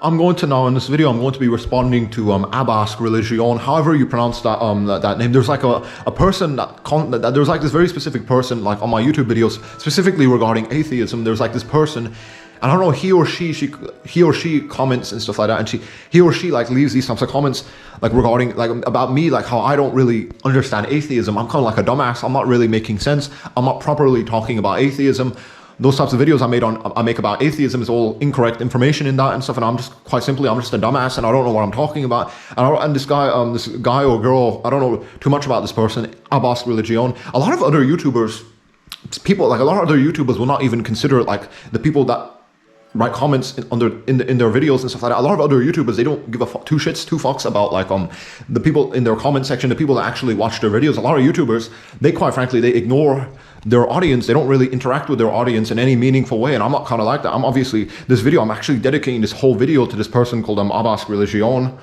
I'm going to now in this video, I'm going to be responding to Absque Religione, however you pronounce that that name. There's like a person that there's like this very specific person like on my YouTube videos specifically regarding atheism. There's like this person, and I don't know, he or she comments and stuff like that, and he or she like leaves these types of comments like regarding like about me, like how I don't really understand atheism. I'm kind of like a dumbass. I'm not really making sense. I'm not properly talking about atheism. Those types of videos I make about atheism is all incorrect information in that and stuff, and I'm just quite simply, I'm just a dumbass and I don't know what I'm talking about. And this guy or girl, I don't know too much about this person, Absque Religione. A lot of other YouTubers, will not even consider like the people that write comments in their videos and stuff like that. A lot of other YouTubers, they don't give two fucks about like the people in their comment section, the people that actually watch their videos. A lot of YouTubers, they quite frankly, they ignore their audience. They don't really interact with their audience in any meaningful way, and I'm not kind of like that. I'm obviously, I'm actually dedicating this whole video to this person called Absque Religione.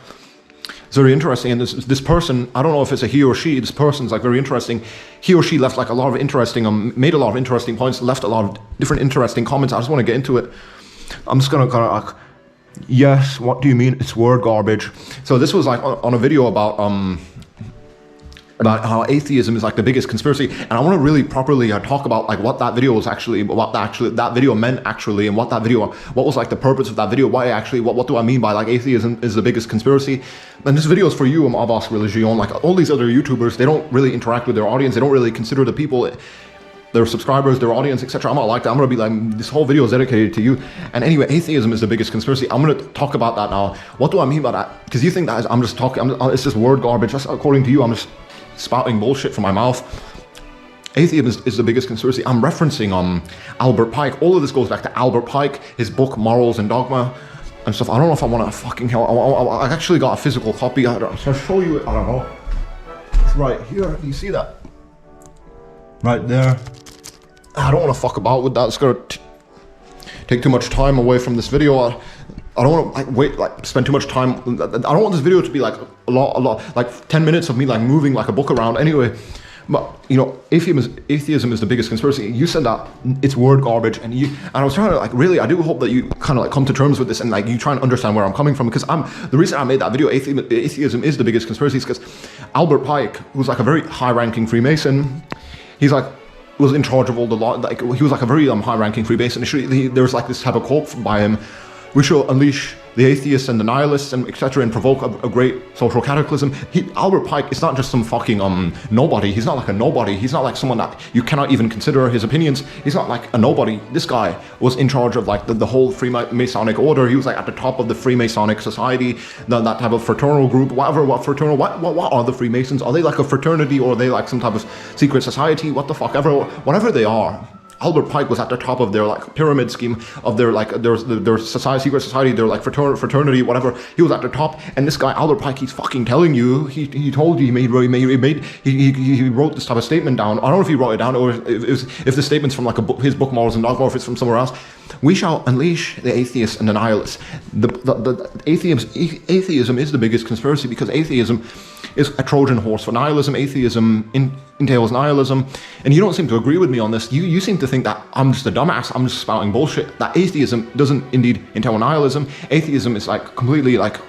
It's very interesting, and this person, I don't know if it's a he or she, this person's like very interesting. He or she left like a lot of interesting, made a lot of interesting points, left a lot of different interesting comments. I just want to get into it. I'm just gonna kind of like, yes, what do you mean it's word garbage? So this was like on a video about how atheism is like the biggest conspiracy, and I want to really properly talk about like what that video was actually, that video meant actually, and what was like the purpose of that video, what do I mean by like atheism is the biggest conspiracy. And this video is for you, Absque Religione. Like all these other YouTubers, they don't really interact with their audience, they don't really consider the people, their subscribers, their audience, etc. I'm not like that. I'm gonna be like, this whole video is dedicated to you. And anyway, atheism is the biggest conspiracy. I'm gonna talk about that now. What do I mean by that? Because you think that I'm just talking, it's just word garbage. That's according to you. I'm just spouting bullshit from my mouth. Atheism is the biggest conspiracy. I'm referencing Albert Pike. All of this goes back to Albert Pike, his book Morals and Dogma and stuff. I don't know if I want to fucking hell. I actually got a physical copy. I'll show you it. I don't know. It's right here. You see that? Right there. I don't want to fuck about with that. It's gonna take too much time away from this video. I don't want to spend too much time. I don't want this video to be like a lot, like 10 minutes of me like moving like a book around. Anyway, but you know, atheism is the biggest conspiracy. You said that it's word garbage, and I was trying to like really, I do hope that you kind of like come to terms with this and like you try and understand where I'm coming from, because the reason I made that video, atheism is the biggest conspiracy, is because Albert Pike, who's like a very high-ranking Freemason, he's like, was in charge of all the law, like he was like a very high-ranking Freemason. There's like this type of quote by him: "We shall unleash the atheists and the nihilists and etc. and provoke a great social cataclysm." Albert Pike is not just some fucking nobody. He's not like a nobody. He's not like someone that you cannot even consider his opinions. He's not like a nobody. This guy was in charge of like the whole Freemasonic order. He was like at the top of the Freemasonic society, that type of fraternal group. What are the Freemasons? Are they like a fraternity, or are they like some type of secret society? What the fuck ever, whatever they are. Albert Pike was at the top of their like pyramid scheme of their like their society, secret society, their like fraternity, whatever. He was at the top, and this guy Albert Pike, he's fucking telling you, he told you, he wrote this type of statement down. I don't know if he wrote it down or if the statement's from like his book Morals and Dogma, or if it's from somewhere else. We shall unleash the atheists and the nihilists. Atheism is the biggest conspiracy, because atheism is a Trojan horse for nihilism. Atheism entails nihilism, and you don't seem to agree with me on this. You seem to think that I'm just a dumbass, I'm just spouting bullshit, that atheism doesn't indeed entail nihilism. Atheism is like completely like,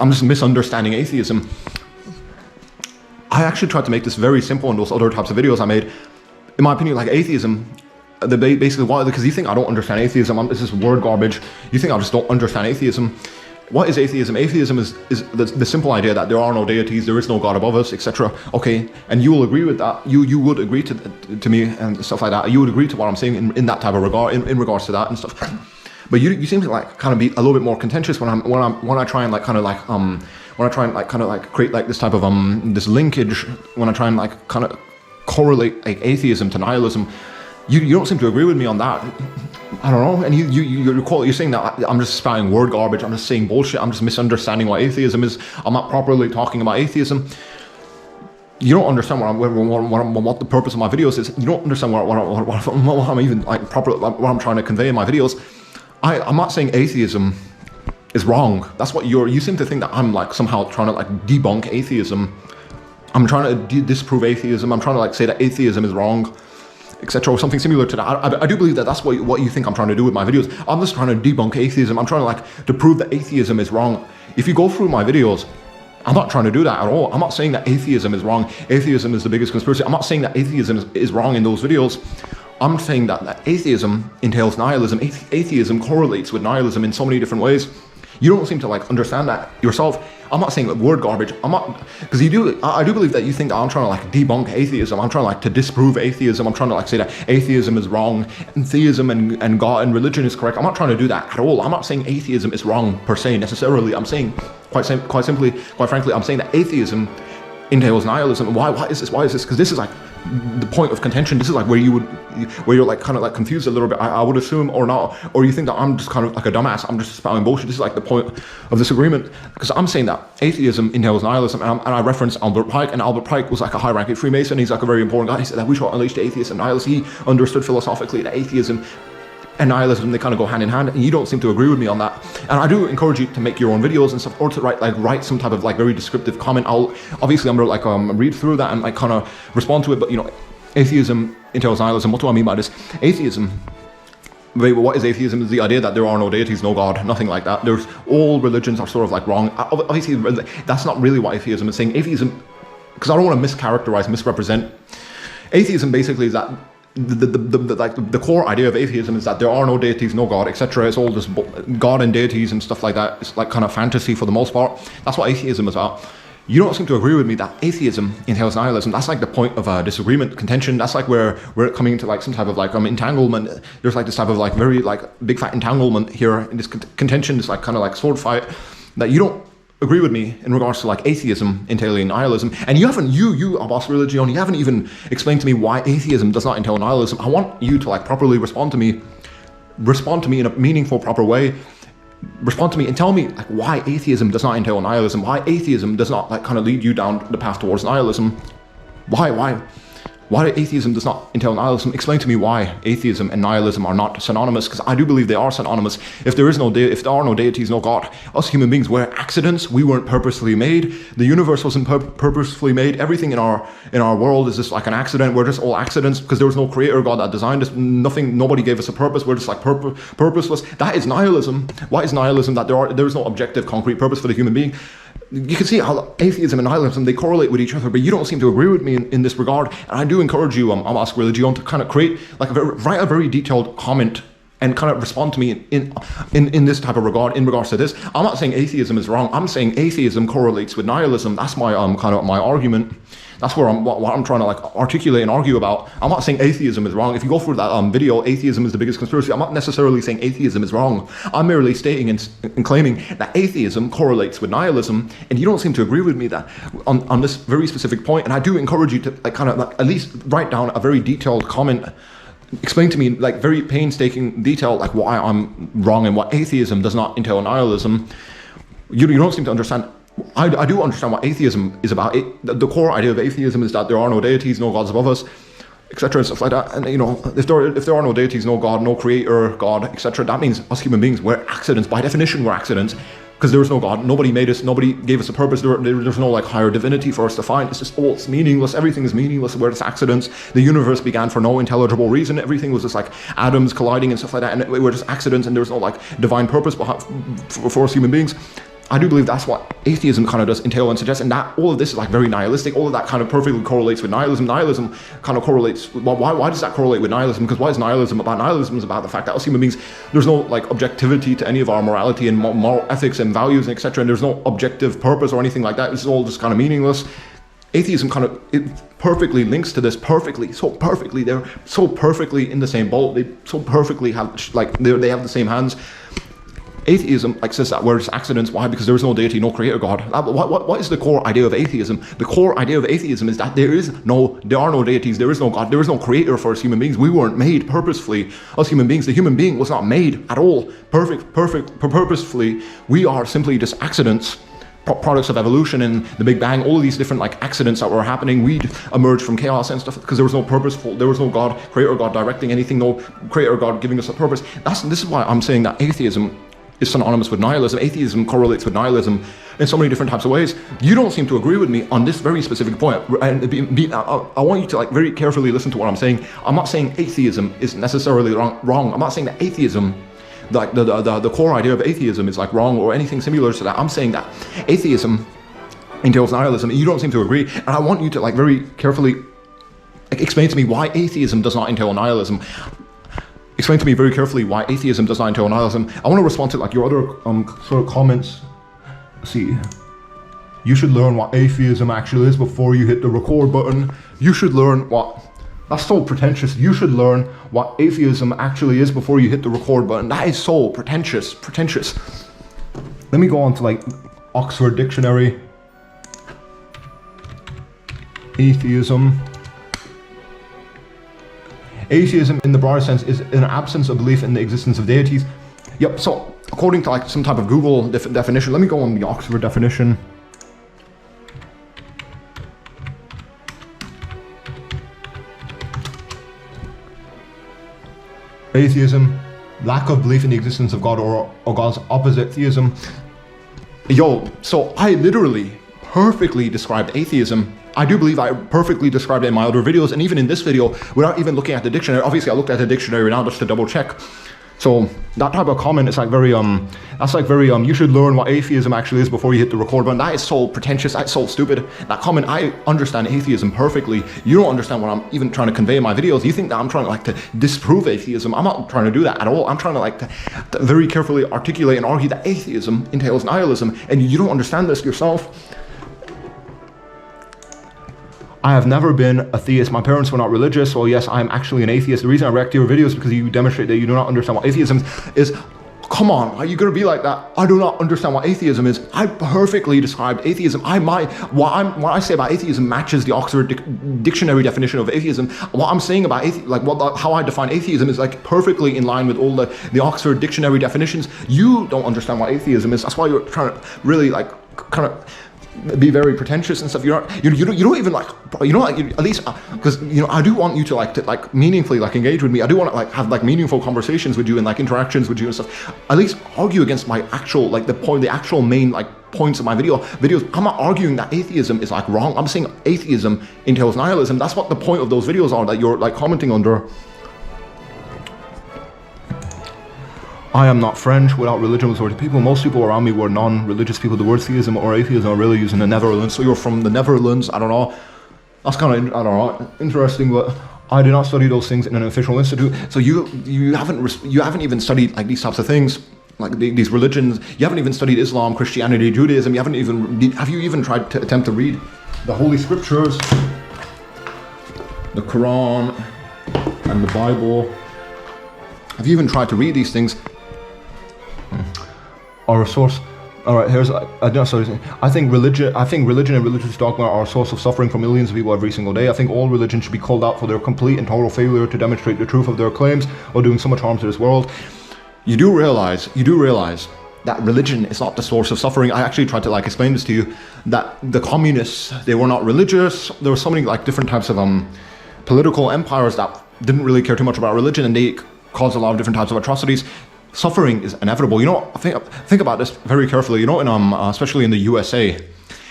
I'm just misunderstanding atheism. I actually tried to make this very simple in those other types of videos I made. In my opinion, like atheism, basically why, because you think I don't understand atheism, this is word garbage. You think I just don't understand atheism. What is atheism? Atheism is the simple idea that there are no deities, there is no God above us, etc. Okay, and you will agree with that. You would agree to me and stuff like that. You would agree to what I'm saying in that type of regard, in regards to that and stuff. But you seem to like kind of be a little bit more contentious when I try and like kind of like when I try and like kind of like create like this type of this linkage, when I try and like kind of correlate like atheism to nihilism. You don't seem to agree with me on that. I don't know, and you're saying that I'm just spouting word garbage, I'm just saying bullshit, I'm just misunderstanding what atheism is, I'm not properly talking about atheism. You don't understand what the purpose of my videos is. You don't understand what I'm even like what I'm trying to convey in my videos. I'm not saying atheism is wrong. That's what you seem to think that I'm like somehow trying to like debunk atheism. I'm trying to disprove atheism. I'm trying to like say that atheism is wrong. etc., or something similar to that. I do believe that that's what you think I'm trying to do with my videos. I'm just trying to debunk atheism. I'm trying to to prove that atheism is wrong. If you go through my videos, I'm not trying to do that at all. I'm not saying that atheism is wrong. Atheism is the biggest conspiracy. I'm not saying that atheism is wrong in those videos. I'm saying that atheism entails nihilism. Atheism correlates with nihilism in so many different ways. You don't seem to understand that yourself. I'm not saying word garbage. I'm not, because I do believe that you think that I'm trying to debunk atheism. I'm trying to disprove atheism. I'm trying to say that atheism is wrong and theism and God and religion is correct. I'm not trying to do that at all. I'm not saying atheism is wrong per se necessarily. I'm saying quite simply, quite frankly, I'm saying that atheism entails nihilism. Why is this? Why is this? Because this is the point of contention. This is where you're kind of confused a little bit, I would assume, or not, or you think that I'm just kind of a dumbass. I'm just spouting bullshit. This is the point of disagreement, because I'm saying that atheism entails nihilism, and I reference Albert Pike, and Albert Pike was a high-ranking Freemason. He's a very important guy. He said that we should unleash the atheists and nihilists. He understood philosophically that atheism and nihilism, they kind of go hand in hand, and you don't seem to agree with me on that. And I do encourage you to make your own videos and stuff, or to write some type of very descriptive comment. I'm gonna read through that and kind of respond to it. But atheism entails nihilism. What do I mean by this? Atheism. What is atheism? Is the idea that there are no deities, no God, nothing like that. All religions are sort of wrong. Obviously, that's not really what atheism is saying. Atheism, because I don't want to mischaracterize, misrepresent. Atheism basically is that the core idea of atheism is that there are no deities, no God, etc. It's all just God and deities and stuff like that. It's kind of fantasy for the most part. That's what atheism is about. You don't seem to agree with me that atheism entails nihilism. That's the point of disagreement, contention. That's where we're coming into some type of entanglement. There's this type of very big fat entanglement here in this contention, this kind of sword fight, that you don't agree with me in regards to atheism entailing nihilism. And you haven't, you Absque Religione, you haven't even explained to me why atheism does not entail nihilism. I want you to properly respond to me in a meaningful, proper way. Respond to me and tell me why atheism does not entail nihilism, why atheism does not kind of lead you down the path towards nihilism. Why atheism does not entail nihilism? Explain to me why atheism and nihilism are not synonymous, because I do believe they are synonymous. If there are no deities, no God, us human beings, we're accidents. We weren't purposefully made. The universe wasn't purposefully made. Everything in our world is just an accident. We're just all accidents because there was no creator God that designed us. Nobody gave us a purpose. We're just purposeless. That is nihilism. Why is nihilism? That there is no objective, concrete purpose for the human being. You can see how atheism and nihilism, they correlate with each other, but you don't seem to agree with me in this regard. And I do encourage you, Absque Religione, to kind of create write a very detailed comment and kind of respond to me in this type of regard, in regards to this. I'm not saying atheism is wrong. I'm saying atheism correlates with nihilism. That's my kind of my argument. That's what I'm trying to articulate and argue about. I'm not saying atheism is wrong. If you go through that video, atheism is the biggest conspiracy. I'm not necessarily saying atheism is wrong. I'm merely stating and claiming that atheism correlates with nihilism, and you don't seem to agree with me that on this very specific point. And I do encourage you to at least write down a very detailed comment. Explain to me very painstaking detail why I'm wrong and what atheism does not entail nihilism. You don't seem to understand. I do understand what atheism is about. The core idea of atheism is that there are no deities, no gods above us, etc. and stuff like that. And if there are no deities, no God, no creator God, etc., that means us human beings, we're accidents. By definition, we're accidents, because there is no God. Nobody made us. Nobody gave us a purpose. There's no higher divinity for us to find. It's just it's meaningless. Everything is meaningless. We're just accidents. The universe began for no intelligible reason. Everything was just atoms colliding and stuff like that, and we're just accidents. And there's no divine purpose for us human beings. I do believe that's what atheism kind of does entail and suggest, and that all of this is very nihilistic. All of that kind of perfectly correlates with nihilism. Nihilism kind of correlates. Why does that correlate with nihilism? Because why is nihilism about? Nihilism is about the fact that us human beings, there's no objectivity to any of our morality and moral ethics and values, and etc. And there's no objective purpose or anything like that. It's all just kind of meaningless. Atheism it perfectly links to this so perfectly. They're so perfectly in the same boat. They so perfectly have they have the same hands. Atheism says that we're just accidents. Why? Because there is no deity, no creator God. What is the core idea of atheism? The core idea of atheism is that there are no deities, there is no God, there is no creator for us human beings. We weren't made purposefully. Us human beings, the human being was not made at all purposefully. We are simply just accidents, products of evolution and the Big Bang. All of these different accidents that were happening, we emerged from chaos and stuff because there was no there was no God, creator God directing anything, no creator God giving us a purpose. This is why I'm saying that atheism is synonymous with nihilism. Atheism correlates with nihilism in so many different types of ways. You don't seem to agree with me on this very specific point. And I want you to like very carefully listen to what I'm saying. I'm not saying atheism is necessarily wrong. I'm not saying that atheism, like the core idea of atheism is like wrong or anything similar to that. I'm saying that atheism entails nihilism. You don't seem to agree. And I want you to like very carefully explain to me why atheism does not entail nihilism. Explain to me very carefully why atheism does not entail nihilism. I want to respond to like your other sort of comments. See, you should learn what atheism actually is before you hit the record button. You should learn what, that's so pretentious. You should learn what atheism actually is before you hit the record button. That is so pretentious. Let me go on to like Oxford Dictionary. Atheism. Atheism in the broader sense is an absence of belief in the existence of deities. Yep, so according to like some type of Google definition, let me go on the Oxford definition. Atheism, lack of belief in the existence of God or God's opposite, theism. Yo, so I literally perfectly described atheism. I do believe I perfectly described it in my other videos, and even in this video, without even looking at the dictionary. Obviously, I looked at the dictionary now just to double check. So that type of comment is like very, that's like very, you should learn what atheism actually is before you hit the record button. That is so pretentious, that's so stupid. That comment, I understand atheism perfectly. You don't understand what I'm even trying to convey in my videos. You think that I'm trying to like to disprove atheism. I'm not trying to do that at all. I'm trying to like to very carefully articulate and argue that atheism entails nihilism, and you don't understand this yourself. I have never been a theist. My parents were not religious, so yes, I'm actually an atheist. The reason I react to your videos is because you demonstrate that you do not understand what atheism is. Come on, are you gonna be like that? I do not understand what atheism is. I perfectly described atheism. What I say about atheism matches the Oxford Dictionary definition of atheism. What I'm saying about how I define atheism is like perfectly in line with all the Oxford Dictionary definitions. You don't understand what atheism is. That's why you're trying to really like kind of be very pretentious and stuff. You don't even like, at least because I do want you to like meaningfully like engage with me. I do want to like have like meaningful conversations with you and like interactions with you and stuff. At least argue against my actual like the actual main like points of my videos. I'm not arguing that atheism is like wrong. I'm saying atheism entails nihilism. That's what the point of those videos are that you're like commenting under. I am not French. Without religion was the people. Most people around me were non-religious people. The words theism or atheism are really used in the Netherlands. So you're from the Netherlands. I don't know. That's kind of, I don't know, interesting. But I did not study those things in an official institute. So you haven't even studied like these types of things, like these religions. You haven't even studied Islam, Christianity, Judaism. Have you even tried to attempt to read the Holy Scriptures, the Quran, and the Bible? Have you even tried to read these things? Are a source. All right, I think religion and religious dogma are a source of suffering for millions of people every single day. I think all religions should be called out for their complete and total failure to demonstrate the truth of their claims or doing so much harm to this world. You do realize that religion is not the source of suffering. I actually tried to like explain this to you, that the communists, they were not religious. There were so many like different types of political empires that didn't really care too much about religion, and they caused a lot of different types of atrocities. Suffering is inevitable. Think about this very carefully. In especially in the USA,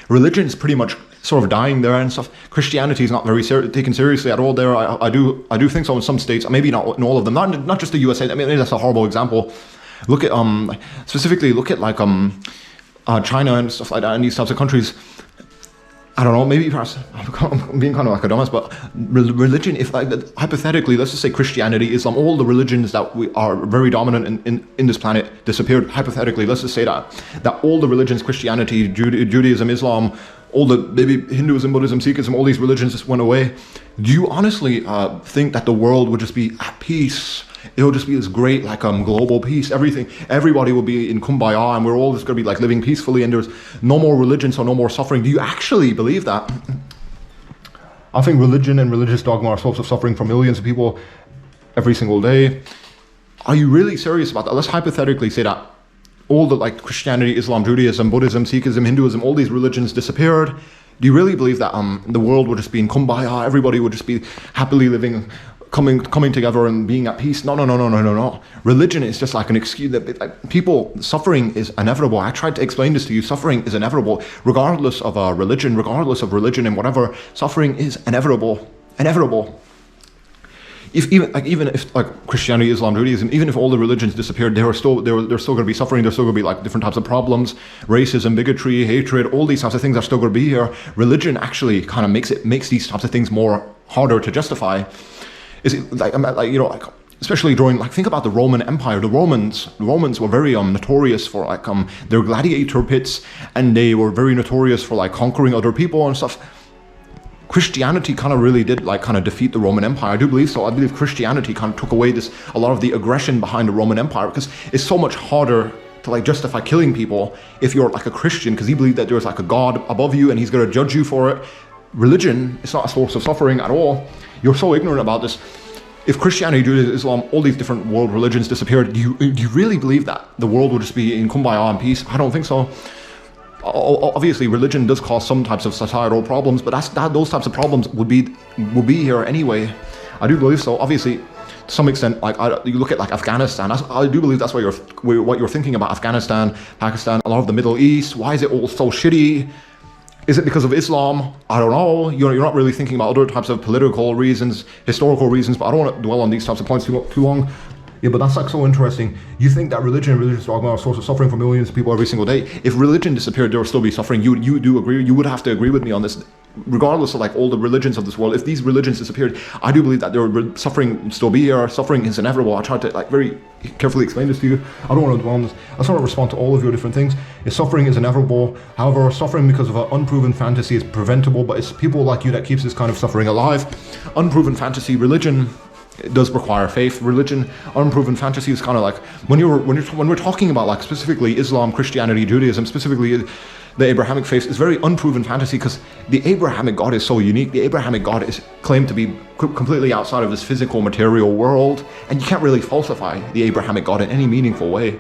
religion is pretty much sort of dying there and stuff. Christianity is not very taken seriously at all there. I do think so in some states, maybe not in all of them. Not just the USA. I mean, that's a horrible example. Look at specifically look at like China and stuff like that, and these types of countries. I don't know, maybe perhaps I'm being kind of like a dumbass, but religion, if like hypothetically, let's just say Christianity, Islam, all the religions that we are very dominant in this planet disappeared. Hypothetically, let's just say that all the religions, Christianity, Judaism, Islam, all the maybe Hinduism, Buddhism, Sikhism, all these religions just went away. Do you honestly think that the world would just be at peace? It will just be this great like global peace. Everybody will be in kumbaya, and we're all just going to be like living peacefully, and there's no more religion, so no more suffering. Do you actually believe that? I think religion and religious dogma are source of suffering for millions of people every single day. Are you really serious about that? Let's hypothetically say that all the like Christianity, Islam, Judaism, Buddhism, Sikhism, Hinduism, all these religions disappeared. Do you really believe that the world would just be in kumbaya? Everybody would just be happily living coming together and being at peace. No. Religion is just like an excuse. People, suffering is inevitable. I tried to explain this to you. Suffering is inevitable, regardless of religion, and whatever. Suffering is inevitable. Even if Christianity, Islam, Judaism, even if all the religions disappeared, there's still going to be suffering. There's still going to be like different types of problems, racism, bigotry, hatred. All these types of things are still going to be here. Religion actually kind of makes these types of things more harder to justify. Is it especially during, think about the Roman Empire. The Romans were very notorious for their gladiator pits, and they were very notorious for conquering other people and stuff. Christianity kind of really did defeat the Roman Empire. I do believe so. I believe Christianity kind of took away a lot of the aggression behind the Roman Empire, because it's so much harder to justify killing people if you're a Christian, because you believe that there's a God above you and he's going to judge you for it. Religion is not a source of suffering at all. You're so ignorant about this. If Christianity, Judaism, Islam, all these different world religions disappeared, do you really believe that the world would just be in kumbaya and peace? I don't think so. Obviously, religion does cause some types of societal problems, but those types of problems would be here anyway. I do believe so. Obviously, to some extent, you look at Afghanistan. I do believe that's what you're thinking about. Afghanistan, Pakistan, a lot of the Middle East. Why is it all so shitty? Is it because of Islam? I don't know. You're not really thinking about other types of political reasons, historical reasons, but I don't want to dwell on these types of points too long. Yeah, but that's so interesting. You think that religion and religious dogma are a source of suffering for millions of people every single day. If religion disappeared, there would still be suffering. You do agree? You would have to agree with me on this. Regardless of all the religions of this world, if these religions disappeared, I do believe that there would suffering still be here. Suffering is inevitable. I tried to very carefully explain this to you. I don't want to dwell on this. I just want to respond to all of your different things. Suffering is inevitable. However, suffering because of an unproven fantasy is preventable, but it's people like you that keeps this kind of suffering alive. Unproven fantasy, religion, it does require faith. Religion, unproven fantasy is kind of when we're talking about specifically Islam, Christianity, Judaism, specifically the Abrahamic faith, is very unproven fantasy, because the Abrahamic God is so unique. The Abrahamic God is claimed to be completely outside of this physical material world, and you can't really falsify the Abrahamic God in any meaningful way.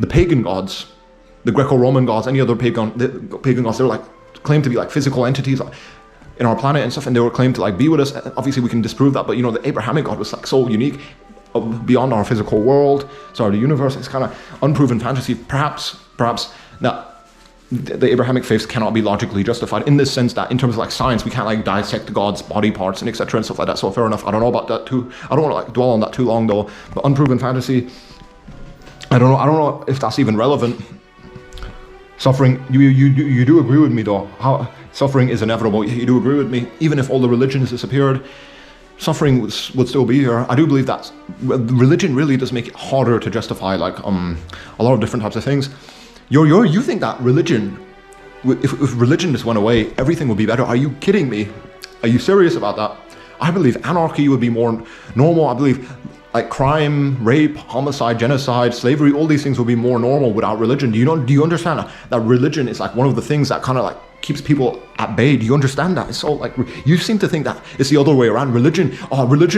The pagan gods, the Greco-Roman gods, any other pagan gods, they were claimed to be physical entities in our planet and stuff, and they were claimed to be with us. Obviously we can disprove that, but the Abrahamic God was so unique, beyond our physical world, the universe. It's kind of unproven fantasy. Perhaps that the Abrahamic faith cannot be logically justified, in this sense that in terms of science, we can't dissect God's body parts and etc. and stuff like that. So fair enough. I don't know about that too. I don't want to dwell on that too long though. But unproven fantasy, I don't know if that's even relevant. Suffering, you do agree with me though. How suffering is inevitable. You do agree with me. Even if all the religions disappeared, suffering would still be here. I do believe that religion really does make it harder to justify a lot of different types of things. You think that religion, if religion just went away, everything would be better? Are you kidding me? Are you serious about that? I believe anarchy would be more normal. I believe crime, rape, homicide, genocide, slavery, all these things would be more normal without religion. Do you understand that religion is one of the things that kind of keeps people at bay? Do you understand that? It's so you seem to think that it's the other way around. Religion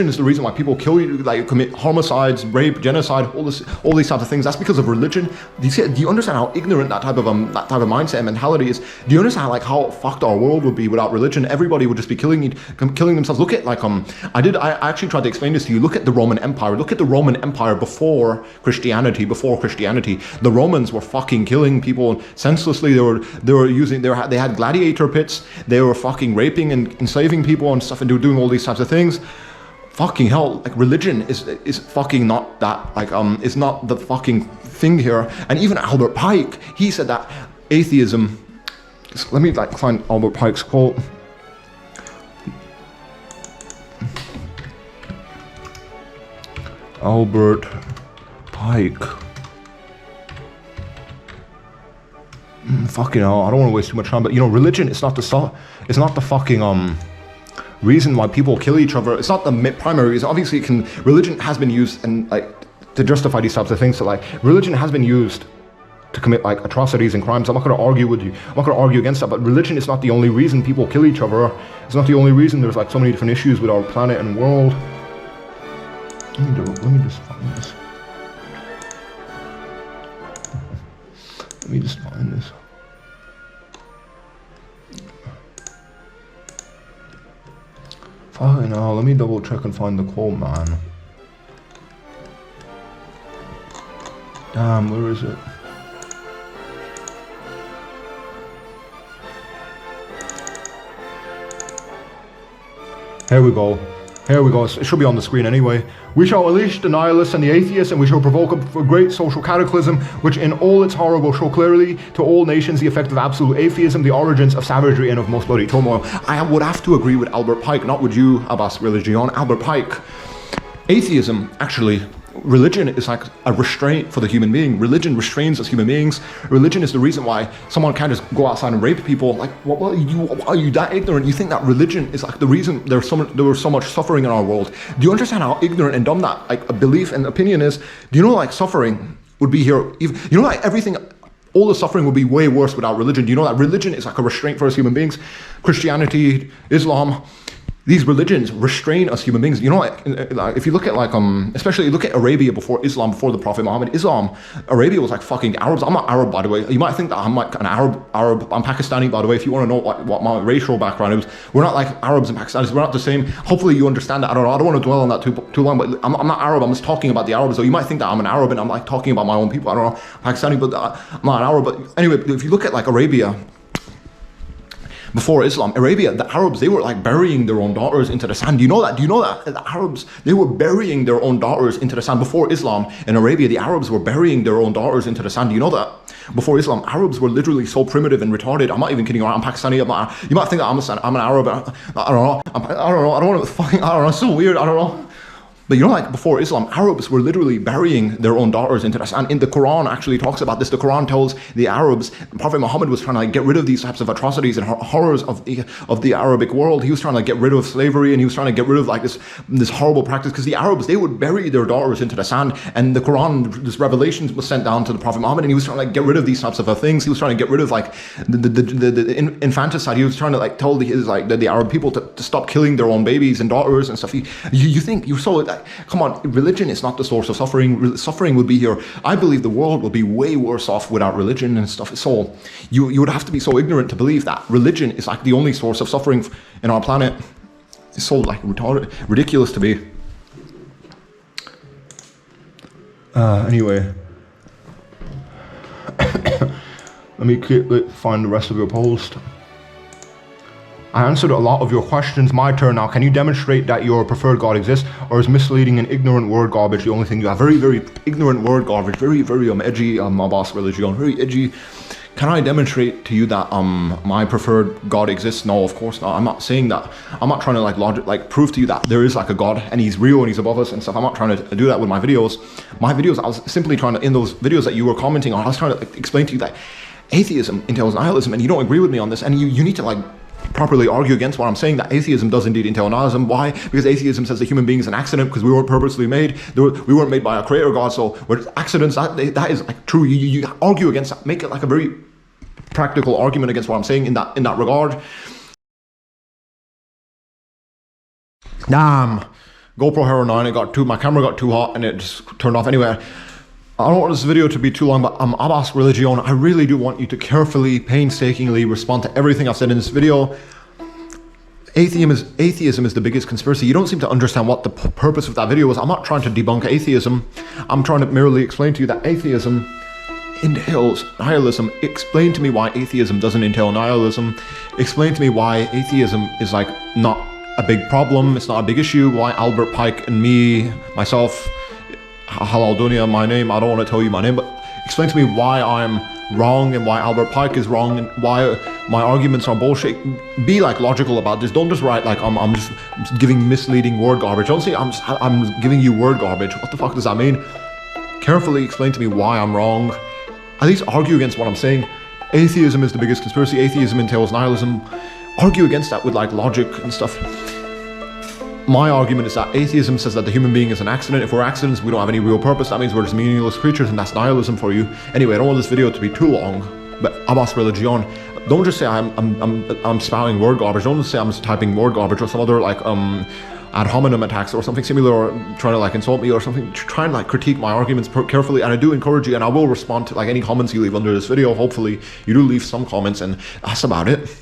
is the reason why people kill you, commit homicides, rape, genocide, all these types of things. That's because of religion. Do you understand how ignorant that type of mindset and mentality is? Do you understand how fucked our world would be without religion? Everybody would just be killing themselves. Look at I actually tried to explain this to you. Look at the Roman Empire. Look at the Roman Empire before Christianity. The Romans were fucking killing people senselessly. They had gladiator pits. They were fucking raping and enslaving people and stuff, and they were doing all these types of things. Fucking hell, religion is fucking not that, is not the fucking thing here. And even Albert Pike, he said that atheism, let me find Albert Pike's quote. Albert Pike. Fucking hell, I don't want to waste too much time, but religion is not the fucking reason why people kill each other. It's not the primary reason. Obviously, religion has been used and to justify these types of things. So religion has been used to commit atrocities and crimes. I'm not going to argue with you. I'm not going to argue against that. But religion is not the only reason people kill each other. It's not the only reason there's so many different issues with our planet and world. Let me just find this. Let me just find this. Fucking hell, let me double check and find the quote, man. Damn, where is it? Here we go. Here we go. It should be on the screen anyway. We shall unleash the nihilists and the atheists, and we shall provoke a great social cataclysm, which in all its horror will show clearly to all nations the effect of absolute atheism, the origins of savagery, and of most bloody turmoil. I would have to agree with Albert Pike, not with you, Absque Religione. Albert Pike. Atheism, actually, religion is like a restraint for the human being. Religion restrains us human beings. Religion is the reason why someone can't just go outside and rape people. Like, what are you that ignorant? You think that religion is like the reason there was so much suffering in our world? Do you understand how ignorant and dumb that like a belief and opinion is? Do you know like suffering would be here? You know like everything. All the suffering would be way worse without religion. Do you know that religion is like a restraint for us human beings? Christianity, Islam. These religions restrain us human beings. You know, like if you look at like especially look at Arabia before Islam, before the Prophet Muhammad. Arabia was like fucking Arabs. I'm not Arab, by the way. You might think that I'm like an Arab. I'm Pakistani, by the way. If you want to know what my racial background is, we're not like Arabs and Pakistanis. We're not the same. Hopefully you understand that. I don't know. I don't want to dwell on that too long. But I'm not Arab. I'm just talking about the Arabs. So you might think that I'm an Arab and I'm like talking about my own people. I don't know, Pakistani, but I'm not an Arab. But anyway, if you look at like Arabia. Before Islam, Arabia, the Arabs, they were like burying their own daughters into the sand. Do you know that? Do you know that the Arabs, they were burying their own daughters into the sand? Before Islam, in Arabia, the Arabs were burying their own daughters into the sand. Do you know that? Before Islam, Arabs were literally so primitive and retarded. I'm not even kidding around. I'm Pakistani. You might think that I'm an Arab. I don't know. I don't know. I don't want to fucking. I don't know. It's so weird. I don't know. But you know, like before Islam, Arabs were literally burying their own daughters into the sand. And in the Quran actually talks about this. The Quran tells the Arabs, Prophet Muhammad was trying to like get rid of these types of atrocities and horrors of the Arabic world. He was trying to get rid of slavery, and he was trying to get rid of like this horrible practice, because the Arabs, they would bury their daughters into the sand. And the Quran, this revelation was sent down to the Prophet Muhammad, and he was trying to like get rid of these types of things. He was trying to get rid of like the infanticide. He was trying to like tell the Arab people to stop killing their own babies and daughters and stuff. You think you're so like, come on, religion is not the source of suffering. Suffering would be here. I believe the world would be way worse off without religion and stuff. So you would have to be so ignorant to believe that religion is like the only source of suffering in our planet. It's so like retarded, ridiculous to be. Anyway, let me find the rest of your post. I answered a lot of your questions. My turn now. Can you demonstrate that your preferred God exists, or is misleading and ignorant word garbage the only thing you have? Very, very ignorant word garbage. Very, very edgy. Absque Religione. Very edgy. Can I demonstrate to you that my preferred God exists? No, of course not. I'm not saying that. I'm not trying to like prove to you that there is like a God and he's real and he's above us and stuff. I'm not trying to do that with my videos. My videos, I was simply trying to, in those videos that you were commenting on, I was trying to like, explain to you that atheism entails nihilism, and you don't agree with me on this, and you need to like properly argue against what I'm saying, that atheism does indeed entail nihilism. Why? Because atheism says the human being is an accident, because we weren't purposely made. We weren't made by a creator God, so we're accidents. That is like true. You argue against that, make it like a very practical argument against what I'm saying in that regard. Damn, GoPro Hero 9, my camera got too hot and it just turned off. Anyway, I don't want this video to be too long, but Absque Religione, I really do want you to carefully, painstakingly respond to everything I've said in this video. Atheism is the biggest conspiracy. You don't seem to understand what the purpose of that video was. I'm not trying to debunk atheism. I'm trying to merely explain to you that atheism entails nihilism. Explain to me why atheism doesn't entail nihilism. Explain to me why atheism is like not a big problem. It's not a big issue. Why Albert Pike and me, myself, Halal Dunya, my name, I don't want to tell you my name, but explain to me why I'm wrong and why Albert Pike is wrong and why my arguments are bullshit. Be like logical about this. Don't just write like I'm just giving misleading word garbage. Don't say I'm giving you word garbage. What the fuck does that mean? Carefully explain to me why I'm wrong. At least argue against what I'm saying. Atheism is the biggest conspiracy. Atheism entails nihilism. Argue against that with like logic and stuff. My argument is that atheism says that the human being is an accident. If we're accidents, we don't have any real purpose. That means we're just meaningless creatures, and that's nihilism for you. Anyway, I don't want this video to be too long, but Absque Religione, don't just say I'm spouting word garbage. Don't just say I'm just typing word garbage or some other like ad hominem attacks or something similar, or trying to like insult me or something. Try and like critique my arguments carefully, and I do encourage you, and I will respond to like any comments you leave under this video. Hopefully you do leave some comments, and that's about it.